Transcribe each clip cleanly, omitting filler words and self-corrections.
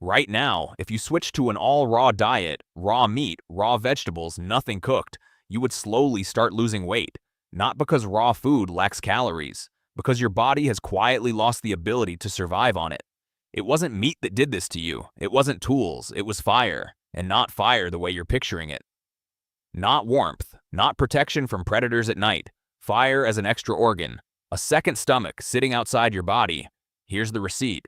Right now, if you switch to an all-raw diet, raw meat, raw vegetables, nothing cooked, you would slowly start losing weight. Not because raw food lacks calories, because your body has quietly lost the ability to survive on it. It wasn't meat that did this to you. It wasn't tools. It was fire. And not fire the way you're picturing it. Not warmth, not protection from predators at night. Fire as an extra organ. A second stomach sitting outside your body. Here's the receipt.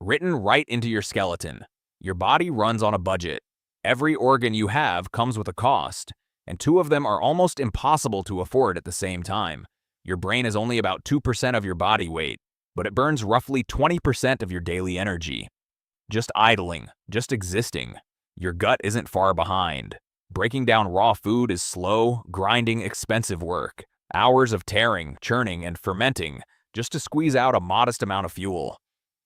Written right into your skeleton. Your body runs on a budget. Every organ you have comes with a cost, and two of them are almost impossible to afford at the same time. Your brain is only about 2% of your body weight, but it burns roughly 20% of your daily energy. Just idling, just existing. Your gut isn't far behind. Breaking down raw food is slow, grinding, expensive work. Hours of tearing, churning, and fermenting just to squeeze out a modest amount of fuel.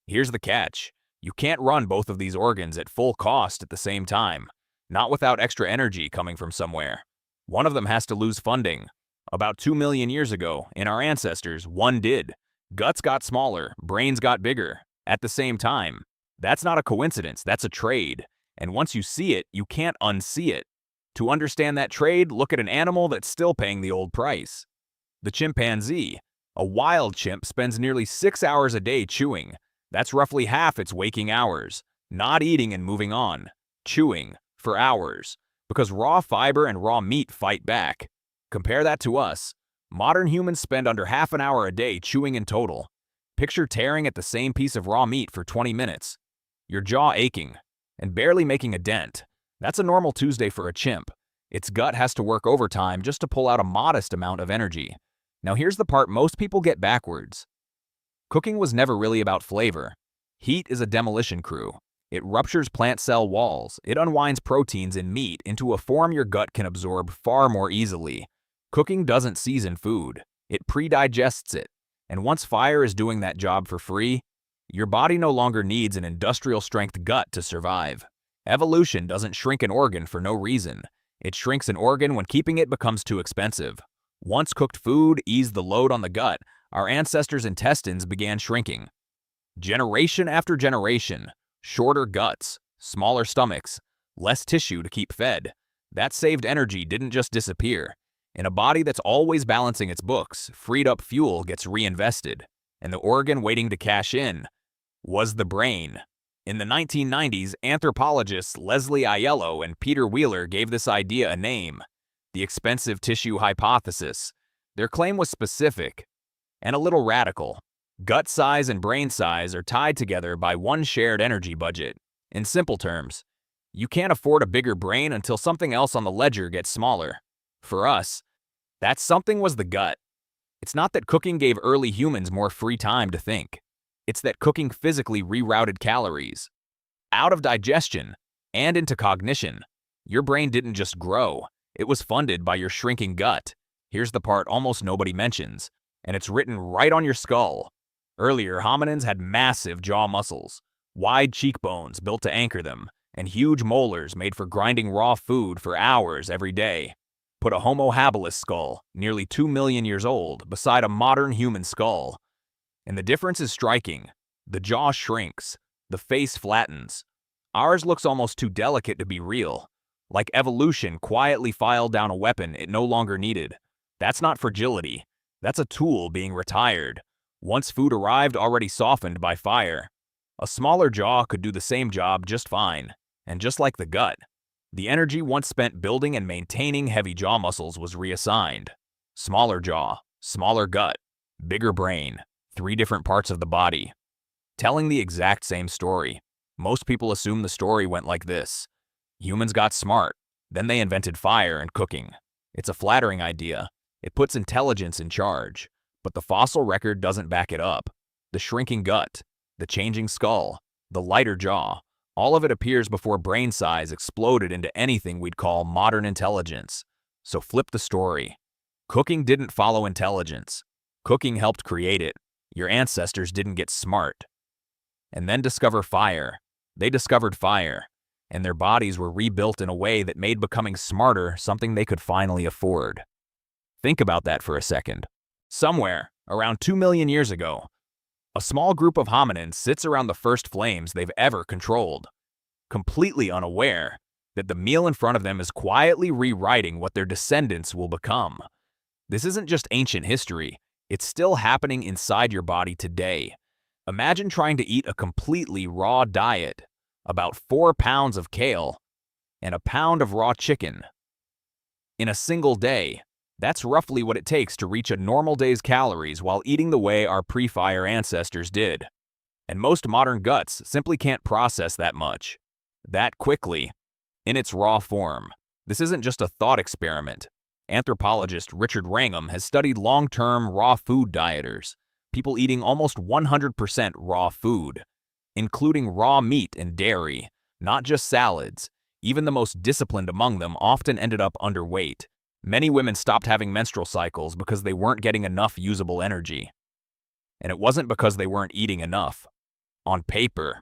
Here's the catch. You can't run both of these organs at full cost at the same time, not without extra energy coming from somewhere. One of them has to lose funding. About 2 million years ago, in our ancestors, one did. Guts got smaller, brains got bigger, at the same time. That's not a coincidence, that's a trade. And once you see it, you can't unsee it. To understand that trade, look at an animal that's still paying the old price. The chimpanzee. A wild chimp spends nearly 6 hours a day chewing. That's roughly half its waking hours. Not eating and moving on. Chewing. For hours. Because raw fiber and raw meat fight back. Compare that to us. Modern humans spend under half an hour a day chewing in total. Picture tearing at the same piece of raw meat for 20 minutes. Your jaw aching. And barely making a dent. That's a normal Tuesday for a chimp. Its gut has to work overtime just to pull out a modest amount of energy. Now here's the part most people get backwards. Cooking was never really about flavor. Heat is a demolition crew. It ruptures plant cell walls. It unwinds proteins in meat into a form your gut can absorb far more easily. Cooking doesn't season food. It pre-digests it. And once fire is doing that job for free, your body no longer needs an industrial-strength gut to survive. Evolution doesn't shrink an organ for no reason. It shrinks an organ when keeping it becomes too expensive. Once cooked food eased the load on the gut, our ancestors' intestines began shrinking. Generation after generation, shorter guts, smaller stomachs, less tissue to keep fed. That saved energy didn't just disappear. In a body that's always balancing its books, freed up fuel gets reinvested. And the organ waiting to cash in was the brain. In the 1990s, anthropologists Leslie Aiello and Peter Wheeler gave this idea a name, the expensive tissue hypothesis. Their claim was specific and a little radical. Gut size and brain size are tied together by one shared energy budget. In simple terms, you can't afford a bigger brain until something else on the ledger gets smaller. For us, that something was the gut. It's not that cooking gave early humans more free time to think. It's that cooking physically rerouted calories out of digestion and into cognition. Your brain didn't just grow. It was funded by your shrinking gut. Here's the part almost nobody mentions, and it's written right on your skull. Earlier, hominins had massive jaw muscles, wide cheekbones built to anchor them, and huge molars made for grinding raw food for hours every day. Put a homo habilis skull, nearly 2 million years old, beside a modern human skull. And the difference is striking. The jaw shrinks. The face flattens. Ours looks almost too delicate to be real. Like evolution quietly filed down a weapon it no longer needed. That's not fragility. That's a tool being retired. Once food arrived already softened by fire. A smaller jaw could do the same job just fine. And just like the gut, the energy once spent building and maintaining heavy jaw muscles was reassigned. Smaller jaw, smaller gut, bigger brain. 3 different parts of the body, telling the exact same story. Most people assume the story went like this. Humans got smart, then they invented fire and cooking. It's a flattering idea. It puts intelligence in charge, but the fossil record doesn't back it up. The shrinking gut, the changing skull, the lighter jaw, all of it appears before brain size exploded into anything we'd call modern intelligence. So flip the story. Cooking didn't follow intelligence. Cooking helped create it. Your ancestors didn't get smart. And then discover fire. They discovered fire, and their bodies were rebuilt in a way that made becoming smarter something they could finally afford. Think about that for a second. Somewhere, around 2 million years ago, a small group of hominins sits around the first flames they've ever controlled. completely unaware that the meal in front of them is quietly rewriting what their descendants will become. This isn't just ancient history, it's still happening inside your body today. Imagine trying to eat a completely raw diet, about 4 pounds of kale and a pound of raw chicken in a single day. That's roughly what it takes to reach a normal day's calories while eating the way our pre-fire ancestors did. And most modern guts simply can't process that much, that quickly, in its raw form. This isn't just a thought experiment. Anthropologist Richard Wrangham has studied long-term raw food dieters, people eating almost 100% raw food, including raw meat and dairy, not just salads. Even the most disciplined among them often ended up underweight. Many women stopped having menstrual cycles because they weren't getting enough usable energy. And it wasn't because they weren't eating enough. On paper,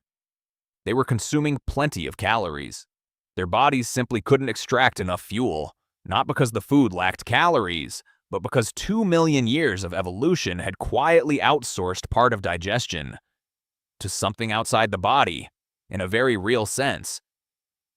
they were consuming plenty of calories. Their bodies simply couldn't extract enough fuel, not because the food lacked calories, but because 2 million years of evolution had quietly outsourced part of digestion to something outside the body, in a very real sense.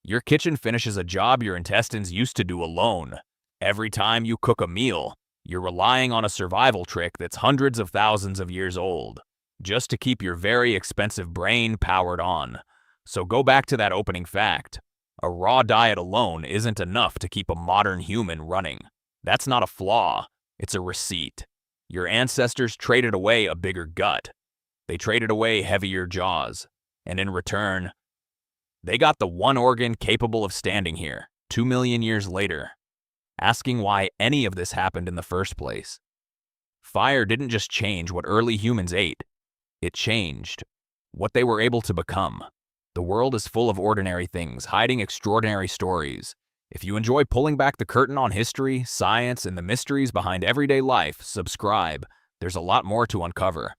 Your kitchen finishes a job your intestines used to do alone. Every time you cook a meal, you're relying on a survival trick that's hundreds of thousands of years old, just to keep your very expensive brain powered on. So go back to that opening fact. A raw diet alone isn't enough to keep a modern human running. That's not a flaw, it's a receipt. Your ancestors traded away a bigger gut. They traded away heavier jaws. And in return, they got the one organ capable of standing here, 2 million years later, asking why any of this happened in the first place. Fire didn't just change what early humans ate, it changed what they were able to become. The world is full of ordinary things, hiding extraordinary stories. If you enjoy pulling back the curtain on history, science, and the mysteries behind everyday life, subscribe. There's a lot more to uncover.